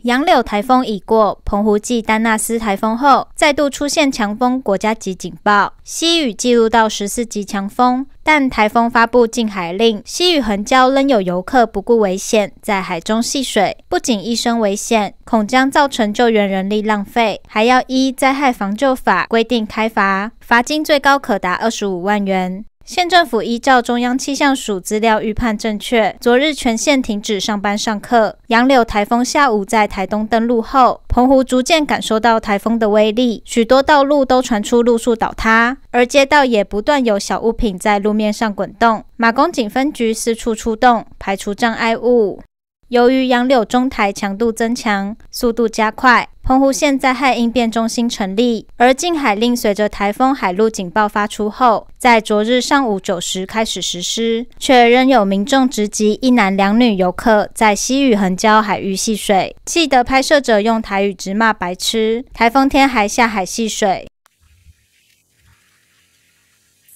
杨柳台风已过，澎湖继丹纳斯台风后，再度出现强风国家级警报，西屿记录到14级强风，但台风发布禁海令，西屿横礁仍有游客不顾危险在海中戏水，不仅一生危险，恐将造成救援人力浪费，还要依灾害防救法规定开罚，罚金最高可达25万元。县政府依照中央气象署资料预判正确，昨日全县停止上班上课。杨柳台风下午在台东登陆后，澎湖逐渐感受到台风的威力，许多道路都传出路树倒塌，而街道也不断有小物品在路面上滚动。马公警分局四处出动，排除障碍物。由于杨柳中台强度增强，速度加快，澎湖县灾害应变中心成立，而禁海令随着台风海陆警报发出后，在昨日上午9时开始实施，却仍有民众直击一男两女游客在西屿横礁海域戏水，气得拍摄者用台语直骂白痴，台风天还下海戏水。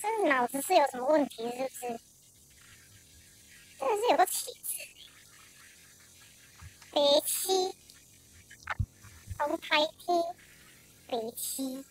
是脑子是有什么问题是不是？真的是有个体质。北七，红台梯，北七。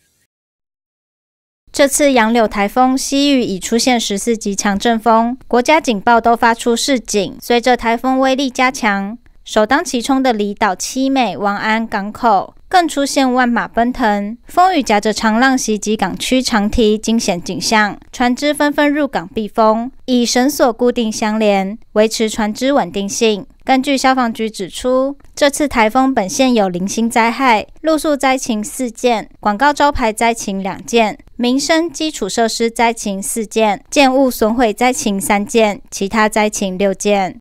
这次杨柳台风西屿已出现14级强阵风，国家警报都发出示警。随着台风威力加强，首当其冲的离岛七美、王安港口更出现万马奔腾，风雨夹着长浪袭击港区长堤，惊险景象。船只纷纷入港避风，以绳索固定相连，维持船只稳定性。根据消防局指出，这次台风本县有零星灾害，路宿灾情4件，广告招牌灾情2件，民生基础设施灾情4件，建物损毁灾情3件，其他灾情6件。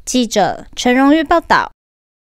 记者陈荣玉报道。